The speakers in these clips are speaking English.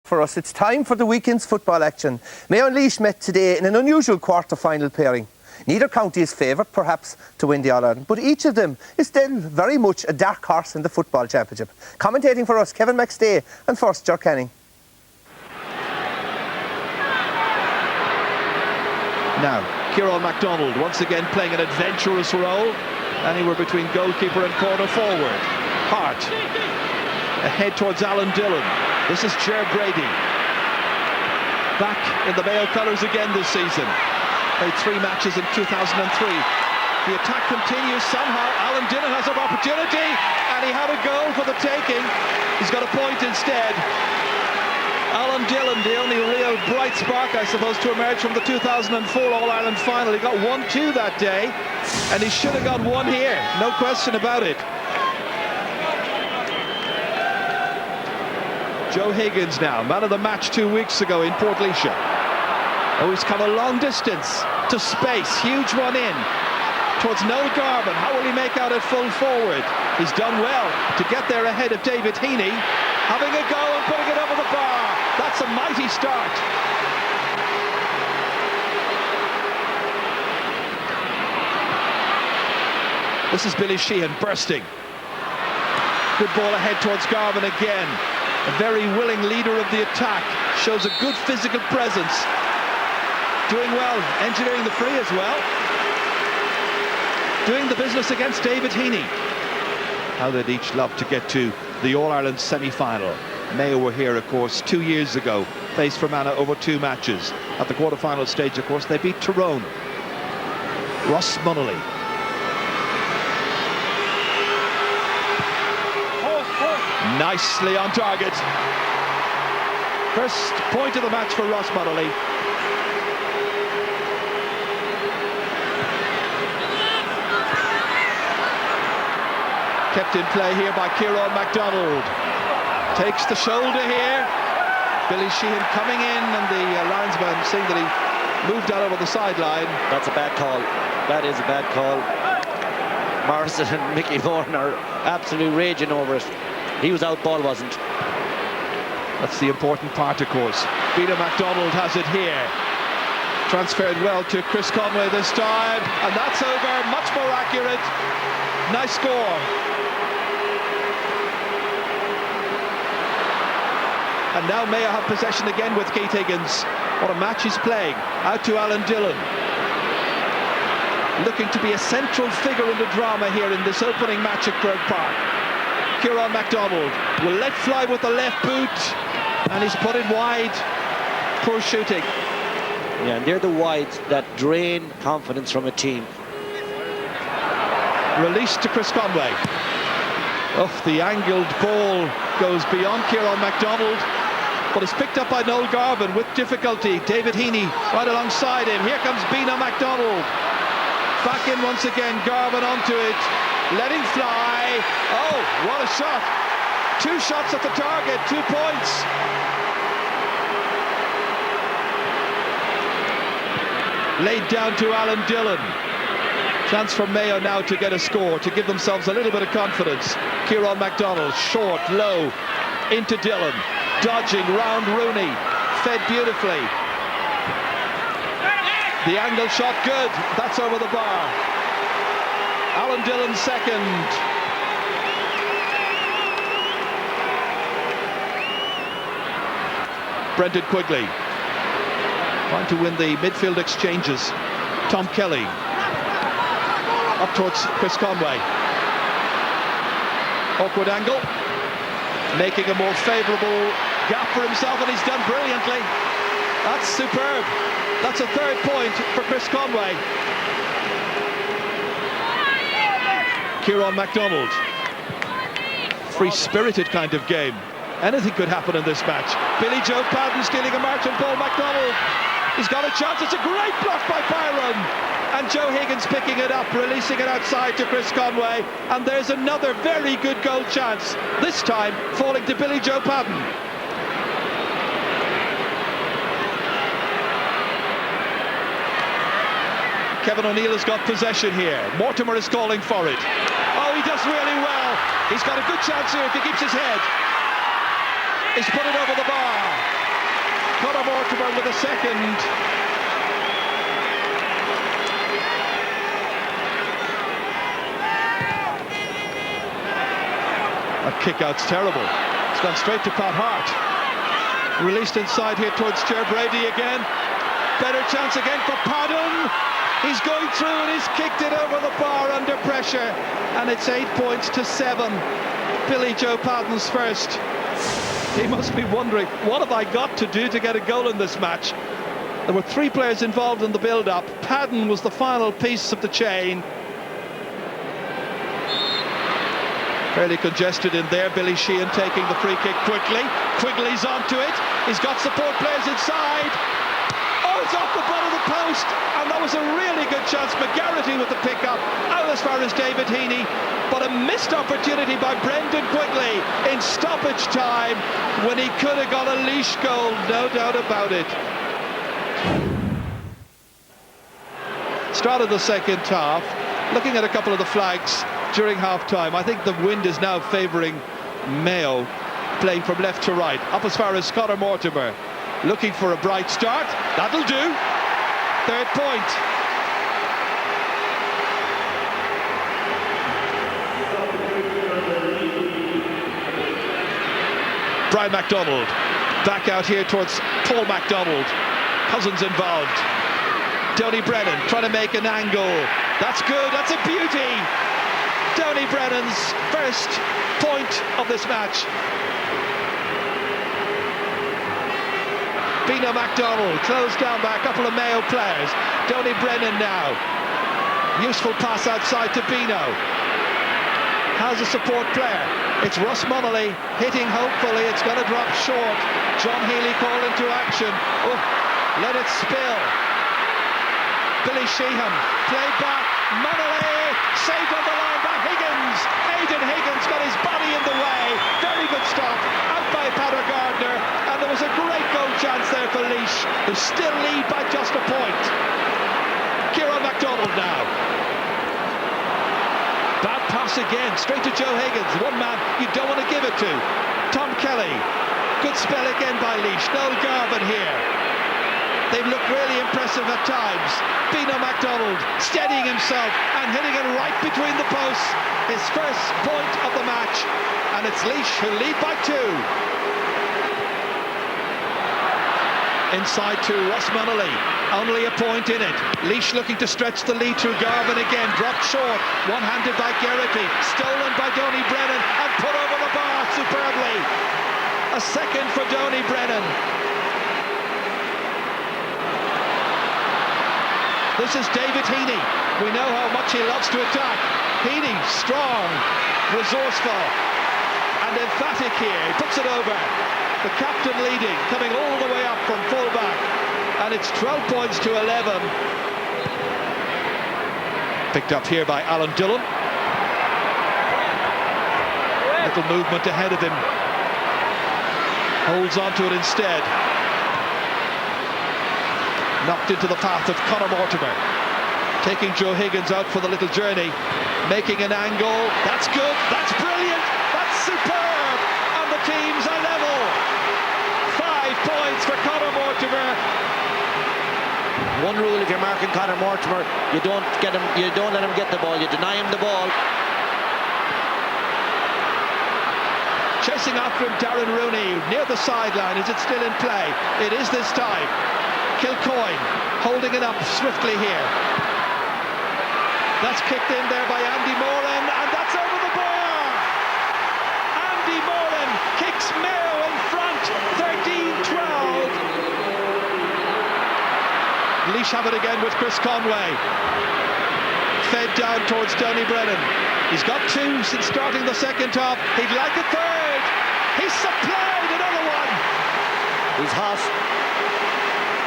For us, it's time for the weekend's football action. Mayo and Laois met today in an unusual quarter-final pairing. Neither county is favoured, perhaps, to win the All-Ireland, but each of them is still very much a dark horse in the football championship. Commentating for us, Kevin McStay and first, Ger Canning. Now, Kieran MacDonald once again playing an adventurous role, anywhere between goalkeeper and corner forward. Hart ahead towards Alan Dillon. This is Ger Brady, back in the Mayo colours again this season. Played 3 matches in 2003. The attack continues somehow. Alan Dillon has an opportunity, and he had a goal for the taking. He's got a point instead. Alan Dillon, the only real bright spark, I suppose, to emerge from the 2004 All-Ireland final. He got 1-2 that day, and he should have got 1 here, no question about it. Joe Higgins now, man of the match 2 weeks ago in Portlaoise. Oh, he's come a long distance to space, huge one in towards Noel Garvin. How will he make out at full forward? He's done well to get there ahead of David Heaney, having a go and putting it over the bar. That's a mighty start. This is Billy Sheehan bursting. Good ball ahead towards Garvin again. A very willing leader of the attack, shows a good physical presence. Doing well, engineering the free as well. Doing the business against David Heaney. How they'd each love to get to the All-Ireland semi-final. Mayo were here, of course, 2 years ago. Faced Fermanagh over 2 matches. At the quarter-final stage, of course, they beat Tyrone. Ross Munnelly. Nicely on target. First point of the match for Ross Munnelly. Kept in play here by Kieran MacDonald. Takes the shoulder here. Billy Sheehan coming in, and the linesman seeing that he moved out over the sideline. That's a bad call. That is a bad call. Morrison and Mickey Vaughan are absolutely raging over it. He was out, ball wasn't. That's the important part, of course. Bina MacDonald has it here. Transferred well to Chris Conway this time, and that's over. Much more accurate. Nice score. And now Mayo have possession again with Keith Higgins. What a match he's playing. Out to Alan Dillon. Looking to be a central figure in the drama here in this opening match at Croke Park. Kieran MacDonald will let fly with the left boot, and he's put it wide. Poor shooting. Yeah, and they're the wides that drain confidence from a team. Released to Chris Conway. Oh, the angled ball goes beyond Kieran MacDonald, but it's picked up by Noel Garvin with difficulty. David Heaney right alongside him. Here comes Bina MacDonald. Back in once again, Garvin onto it. Letting fly. Oh, what a shot. 2 shots at the target, 2 points. Laid down to Alan Dillon. Chance for Mayo now to get a score, to give themselves a little bit of confidence. Kieran MacDonald, short, low, into Dillon. Dodging round Rooney. Fed beautifully. The angle shot good. That's over the bar. Alan Dillon second. Brendan Quigley trying to win the midfield exchanges. Tom Kelly up towards Chris Conway. Awkward angle, making a more favourable gap for himself, and he's done brilliantly. That's superb. That's a 3rd point for Chris Conway. Kieran MacDonald. Free-spirited kind of game. Anything could happen in this match. Billy Joe Padden stealing a march on Paul MacDonald. He's got a chance. It's a great block by Byron. And Joe Higgins picking it up, releasing it outside to Chris Conway. And there's another very good goal chance. This time falling to Billy Joe Padden. Kevin O'Neill has got possession here. Mortimer is calling for it. Oh, he does really well. He's got a good chance here if he keeps his head. He's put it over the bar. Mortimer with a second. That kick-out's terrible. It's gone straight to Pat Hart. Released inside here towards Ger Brady again. Better chance again for Padden. He's going through and he's kicked it over the bar under pressure. And it's 8 points to 7. Billy Joe Padden's first. He must be wondering, what have I got to do to get a goal in this match? There were 3 players involved in the build-up. Padden was the final piece of the chain. Fairly congested in there. Billy Sheehan taking the free kick quickly. Quigley's onto it. He's got support players inside. Oh, it's off the butt of the post. And that was a really good chance. McGarrity with the pick-up. Out as far as David Heaney. But a missed opportunity by Brendan Quigley in stoppage time when he could have got a Laois goal, no doubt about it. Start of the second half. Looking at a couple of the flags during half-time, I think the wind is now favouring Mayo, playing from left to right. Up as far as Conor Mortimer, looking for a bright start. That'll do. 3rd point. Brian MacDonald back out here towards Paul MacDonald. Cousins involved. Tony Brennan trying to make an angle. That's good, that's a beauty. Tony Brennan's first point of this match. Bino MacDonald closed down by a couple of Mayo players. Tony Brennan now. Useful pass outside to Bino. How's a support player? It's Russ Munnelly hitting hopefully. It's going to drop short. John Healy called into action. Oh, let it spill. Billy Sheehan, played back. Munnelly saved on the line by Higgins. Aidan Higgins got his body in the way. Very good stop. Out by Patter Gardner. And there was a great goal chance there for Laois, who still lead by just a point. Kieran MacDonald now. Bad pass again, straight to Joe Higgins. One man you don't want to give it to. Tom Kelly. Good spell again by Laois. Noel Garvin here. They've looked really impressive at times. Bino MacDonald steadying himself and hitting it right between the posts. His first point of the match. And it's Laois who lead by 2. Inside to Russ Munnelly. Only a point in it. Laois looking to stretch the lead through Garvin again. Dropped short. One-handed by Geraghty. Stolen by Tony Brennan and put over the bar superbly. A second for Tony Brennan. This is David Heaney. We know how much he loves to attack. Heaney, strong, resourceful, and emphatic here. He puts it over. The captain leading, coming all the way up from full-back. And it's 12 points to 11. Picked up here by Alan Dillon. Little movement ahead of him. Holds on to it instead. Knocked into the path of Conor Mortimer. Taking Joe Higgins out for the little journey. Making an angle. That's good. That's brilliant. That's superb. And the teams are level. 5 points for Conor Mortimer. One rule: if you're marking Conor Mortimer, you don't let him get the ball. You deny him the ball. Chasing after him, Darren Rooney near the sideline. Is it still in play? It is this time. Kilcoyne holding it up swiftly here. That's kicked in there by Andy Moran, and that's over the bar. Andy Moran kicks Mayo in front, 13-12. Laois have it again with Chris Conway. Fed down towards Tony Brennan. He's got 2 since starting the second half. He'd like a 3rd. He's supplied another one. He's hot.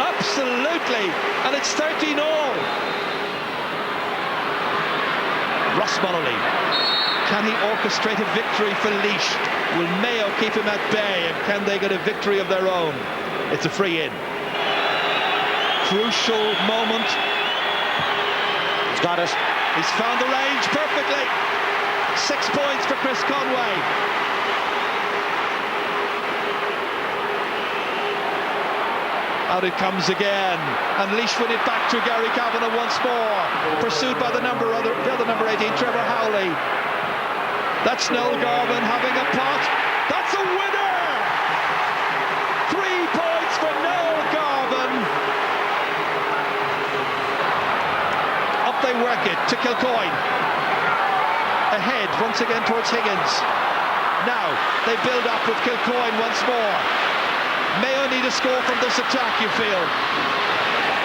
Absolutely. And it's 13-all. Russ Munnelly. Can he orchestrate a victory for Laois? Will Mayo keep him at bay? And can they get a victory of their own? It's a free in. Crucial moment. He's got it. He's found the range perfectly. 6 points for Chris Conway. Out it comes again, and Laois win it back to Gary Kavanagh once more, pursued by the other number 18, Trevor Howley. That's Noel Garvin having a pot. That's a winner! 3 points for Noel Garvin. Up they work it to Kilcoyne. Ahead once again towards Higgins. Now they build up with Kilcoyne once more. Mayo need a score from this attack, you feel.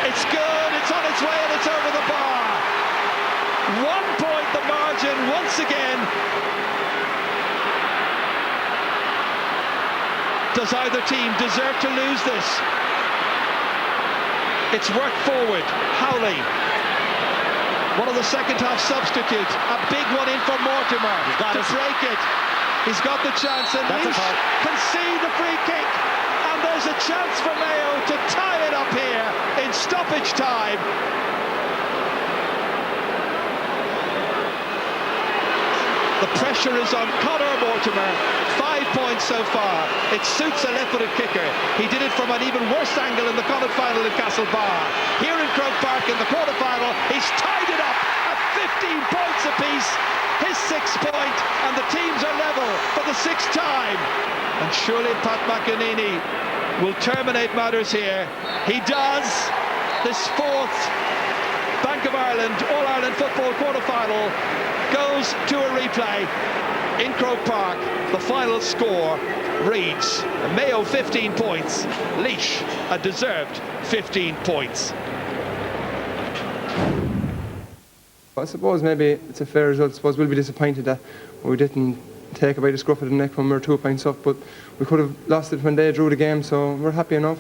It's good, it's on its way, and it's over the bar. 1 point the margin once again. Does either team deserve to lose this? It's worked forward. Howley, one of the second half substitutes. A big one in for Mortimer to break it. He's got the chance, and Laois can see the free kick. And there's a chance for Mayo to tie it up here in stoppage time. The pressure is on Conor Mortimer. 5 points so far. It suits a left-footed kicker. He did it from an even worse angle in the Connacht final in Castlebar. Here in Croke Park in the quarter-final, he's tied it up at 15 points apiece. His 6th point, and the teams are level for the 6th time. And surely Pat McEnany will terminate matters here. He does. This 4th Bank of Ireland All-Ireland football quarter-final goes to a replay in Croke Park. The final score reads Mayo 15 points, Laois a deserved 15 points. I suppose maybe it's a fair result. I suppose we'll be disappointed that we didn't take a bit of scruff of the neck when we were 2 points up, but we could have lost it when they drew the game, so we're happy enough.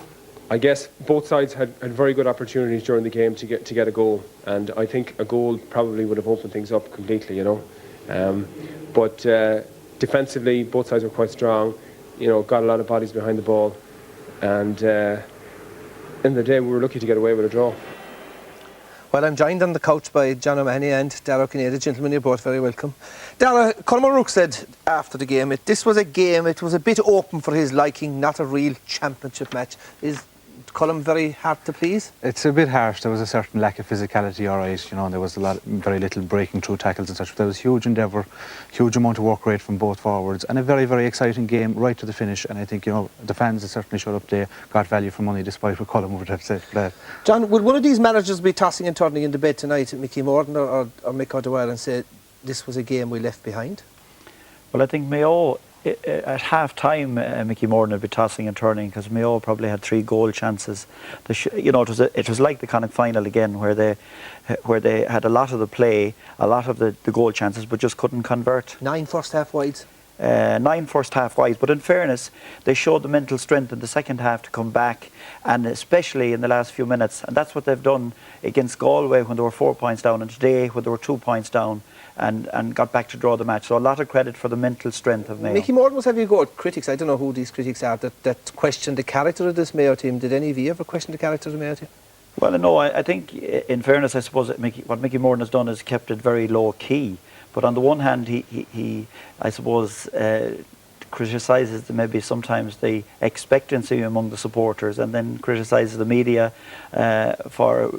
I guess both sides had very good opportunities during the game to get a goal, and I think a goal probably would have opened things up completely, you know. But defensively, both sides were quite strong, you know, got a lot of bodies behind the ball, and in the day we were lucky to get away with a draw. Well, I'm joined on the couch by John O'Mahony and Dara Kinnear. Gentlemen, you're both very welcome. Dara, Colm O'Rourke said after the game, this was a game, it was a bit open for his liking, not a real championship match. Is Colm very hard to please? It's a bit harsh. There was a certain lack of physicality, all right. You know, there was very little breaking through tackles and such. But there was huge endeavour, huge amount of work rate from both forwards, and a very, very exciting game right to the finish. And I think, you know, the fans that certainly showed up there got value for money, despite what Colm would have said for that. John, would one of these managers be tossing and turning in the bed tonight, Mickey Morden or Mick O'Dwyer, and say this was a game we left behind? Well, I think Mayo, at half-time, Mickey Morden would be tossing and turning, because Mayo probably had 3 goal chances. You know, it was like the Connacht final again, where they had a lot of the play, a lot of the goal chances, but just couldn't convert. 9 first half wides. 9 first half wides, but in fairness, they showed the mental strength in the second half to come back, and especially in the last few minutes. And that's what they've done against Galway when they were 4 points down, and today when they were 2 points down, and got back to draw the match. So a lot of credit for the mental strength of Mayo. Mickey Morden was having a go at critics. I don't know who these critics are that questioned the character of this Mayo team. Did any of you ever question the character of the Mayo team? Well, no, I think in fairness, I suppose what Mickey Morden has done is kept it very low key. But on the one hand, he I suppose, criticises maybe sometimes the expectancy among the supporters, and then criticises the media for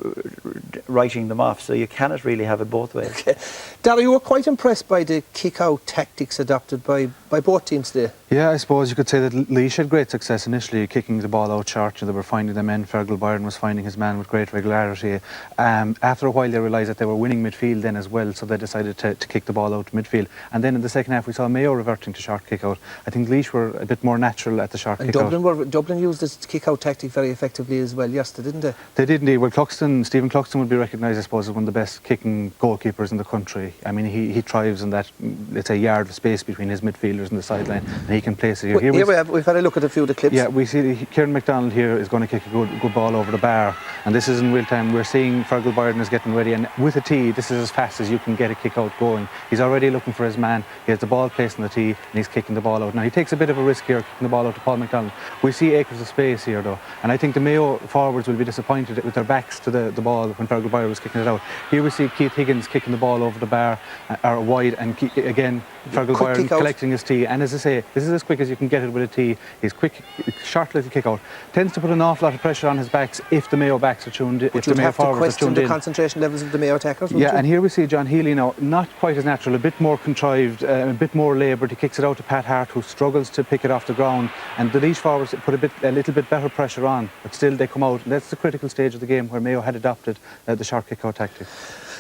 writing them off. So you cannot really have it both ways. Okay. Dara, you were quite impressed by the kick-out tactics adopted by both teams today. Yeah, I suppose you could say that Laois had great success initially, kicking the ball out short. They were finding their men. Fergal Byron was finding his man with great regularity. After a while, they realised that they were winning midfield then as well, so they decided to kick the ball out to midfield. And then in the second half, we saw Mayo reverting to short kick-out. I think Laois were a bit more natural at the short kick-out. Dublin used this kick-out tactic very effectively as well yesterday, didn't they? They did indeed. Well, Stephen Cluxton would be recognised, I suppose, as one of the best kicking goalkeepers in the country. I mean, he thrives in that, let's say, yard of space between his midfielders and the sideline, and he can place it here. We've had a look at a few of the clips. Yeah, we see Kieran MacDonald here is going to kick a good ball over the bar, and this is in real time. We're seeing Fergal Byron is getting ready, and with a tee, this is as fast as you can get a kick out going. He's already looking for his man. He has the ball placed on the tee, and he's kicking the ball out. Now, he takes a bit of a risk here, kicking the ball out to Paul MacDonald. We see acres of space here, though, and I think the Mayo forwards will be disappointed with their backs to the ball when Fergal Byron was kicking it out. Here we see Keith Higgins kicking the ball over the bar, or wide, and again, Fergal Byron collecting his tee. And as I say, this is as quick as you can get it with a tee. He's quick, short little kick out. Tends to put an awful lot of pressure on his backs if the Mayo backs are tuned in. If the Mayo forwards are tuned in. Would you have to question the concentration levels of the Mayo attackers? Yeah, and here we see John Healy now, not quite as natural, a bit more contrived, a bit more laboured. He kicks it out to Pat Hart, who struggles to pick it off the ground. And the Laois forwards put a little bit better pressure on, but still they come out. And that's the critical stage of the game where Mayo had adopted the short kick out tactic.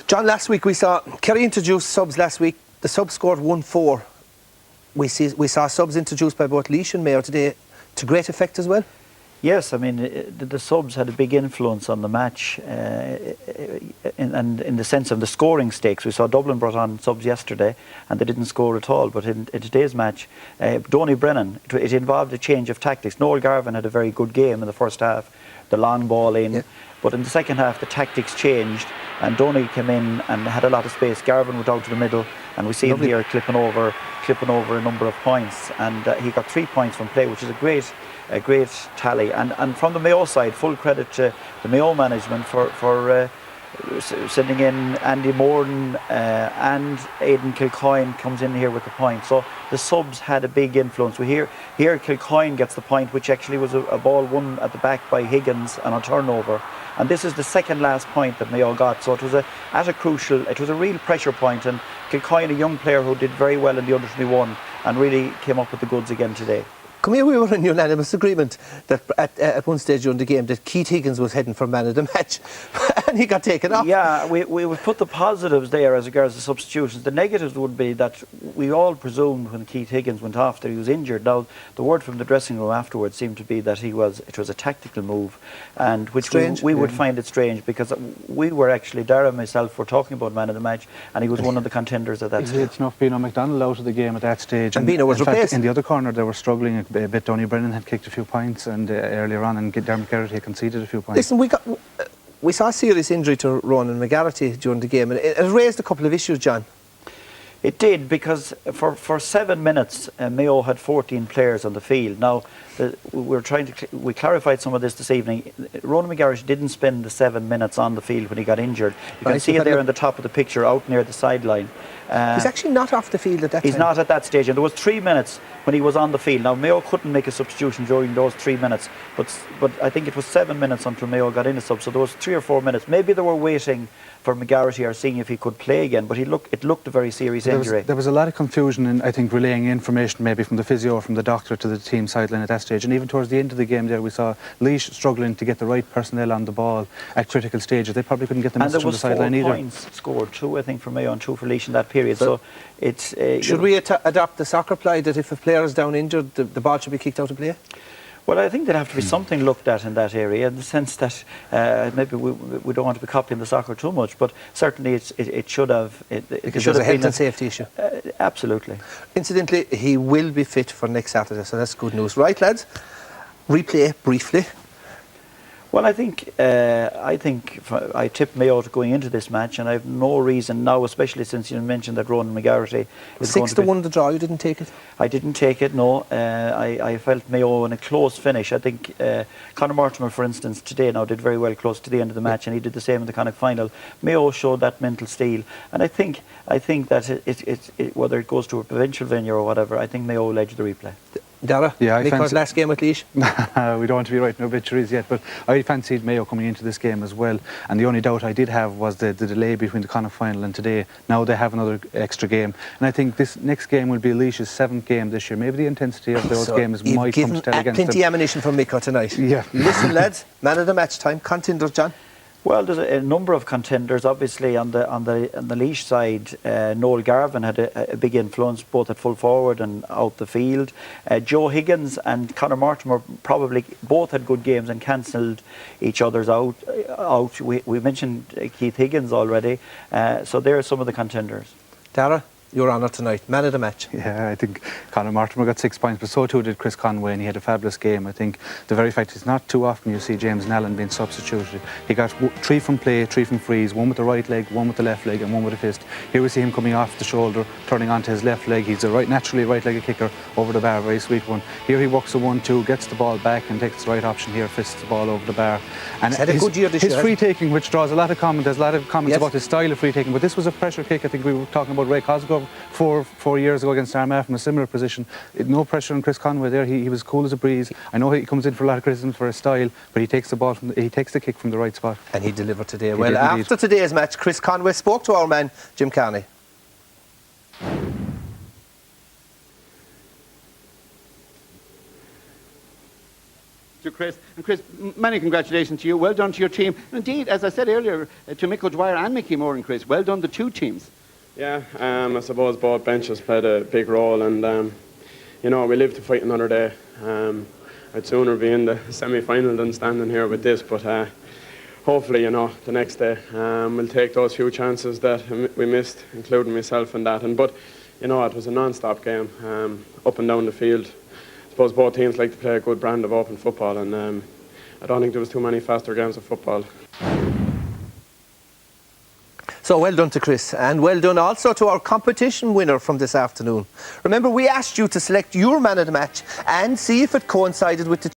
John, last week we saw Kerry introduced subs last week. The subs scored 1-4. We saw subs introduced by both Laois and Mayo today to great effect as well. Yes, I mean, the subs had a big influence on the match in the sense of the scoring stakes. We saw Dublin brought on subs yesterday and they didn't score at all, but in today's match, Donny Brennan, it involved a change of tactics. Noel Garvin had a very good game in the first half, the long ball in, yeah. But in the second half the tactics changed and Donny came in and had a lot of space. Garvin went out to the middle and we see him here clipping over a number of points, and he got 3 points from play, which is a great tally. And from the Mayo side, full credit to the Mayo management for sending in Andy Morden, and Aidan Kilcoyne comes in here with the point. So the subs had a big influence. We here Kilcoyne gets the point, which actually was a ball won at the back by Higgins and a turnover. And this is the second last point that Mayo got. So it was a real pressure point. And Kilcoyne, a young player who did very well in the under-21 and really came up with the goods again today. Come here, we were in unanimous agreement that at one stage during the game that Keith Higgins was heading for man of the match and he got taken off. Yeah, we would put the positives there as regards the substitutions. The negatives would be that we all presumed when Keith Higgins went off that he was injured. Now, the word from the dressing room afterwards seemed to be that it was a tactical move, and which we would find it strange because we were actually, Dara and myself were talking about man of the match and he was one of the contenders at that stage. It's enough Bino McDonald out of the game at that stage. And Bino was replaced. In the other corner they were struggling a bit. Donny Brennan had kicked a few points and earlier on, and Dermot Garrity conceded a few points. Listen, we saw a serious injury to Ronan McGarrity during the game, and it raised a couple of issues, John. It did, because for 7 minutes Mayo had 14 players on the field. Now we clarified some of this evening. Ronan McGarrity didn't spend the 7 minutes on the field when he got injured. You can see it there on the top of the picture out near the sideline. He's actually not off the field at that time. He's not at that stage, and there was 3 minutes when he was on the field. Now Mayo couldn't make a substitution during those 3 minutes, but I think it was 7 minutes until Mayo got in a sub, so there was 3 or 4 minutes. Maybe they were waiting for McGarrity or seeing if he could play again, but it looked a very serious injury. There was a lot of confusion in, I think, relaying information maybe from the physio or from the doctor to the team sideline at that stage, and even towards the end of the game there we saw Laois struggling to get the right personnel on the ball at critical stages. They probably couldn't get the message from the sideline either. And there was 4 points scored, 2 I think for Mayo and 2 for Laois in that period. So it's should we adopt the soccer play that if a player is down injured the ball should be kicked out of play? Well, I think there'd have to be something looked at in that area, in the sense that maybe we don't want to be copying the soccer too much, but certainly it should have. Because there's a health and safety issue. Absolutely. Incidentally, he will be fit for next Saturday, so that's good news. Right, lads? Replay briefly. Well, I think I tipped Mayo going into this match, and I have no reason now, especially since you mentioned that Ronan McGarrity is 6-1 the draw. You didn't take it? I didn't take it. No, I felt Mayo in a close finish. I think Conor Mortimer, for instance, today now did very well close to the end of the match, and he did the same in the Connacht final. Mayo showed that mental steel, and I think that whether it goes to a provincial venue or whatever, I think Mayo will edge the replay. Dara, Nico's last game with Laois? We don't want to be writing obituaries yet, but I fancied Mayo coming into this game as well, and the only doubt I did have was the delay between the Connacht final and today. Now they have another extra game, and I think this next game will be Laois's 7th game this year. Maybe the intensity of those games might come to tell against them. Plenty ammunition from Miko tonight. Yeah. Listen, lads, man of the match time. Contenders, John? Well, there's a number of contenders. Obviously, on the Laois side, Noel Garvin had a big influence, both at full forward and out the field. Joe Higgins and Conor Mortimer probably both had good games and cancelled each other's out. We mentioned Keith Higgins already, so there are some of the contenders. Dara? Your honour tonight, man of the match. Yeah, I think Conor Mortimer got 6 points, but so too did Chris Conway, and he had a fabulous game. I think the very fact it's not too often you see James Nallen being substituted. He got 3 from play, 3 from frees, 1 with the right leg, 1 with the left leg, and 1 with a fist. Here we see him coming off the shoulder, turning onto his left leg. He's a naturally right-legged kicker over the bar, very sweet one. Here he works a 1-2, gets the ball back and takes the right option here, fists the ball over the bar. And he's had a good year this year. His free taking, which draws a lot of comment, there's a lot of comments about his style of free taking, but this was a pressure kick. I think we were talking about Ray Cosgrove about four years ago against Armagh from a similar position. No pressure on Chris Conway there. He was cool as a breeze. I know he comes in for a lot of criticism for his style, but he takes the kick from the right spot. And he delivered today. Well, after today's match, Chris Conway spoke to our man, Jim Carney. To Chris. And Chris, many congratulations to you. Well done to your team. Indeed, as I said earlier, to Mick O'Dwyer and Mickey Moore and Chris, well done the two teams. Yeah, I suppose both benches played a big role, and you know, we live to fight another day. I'd sooner be in the semi-final than standing here with this, but hopefully, you know, the next day we'll take those few chances that we missed, including myself and that. But you know, it was a non-stop game, up and down the field. I suppose both teams like to play a good brand of open football, and I don't think there was too many faster games of football. So well done to Chris, and well done also to our competition winner from this afternoon. Remember, we asked you to select your man of the match and see if it coincided with the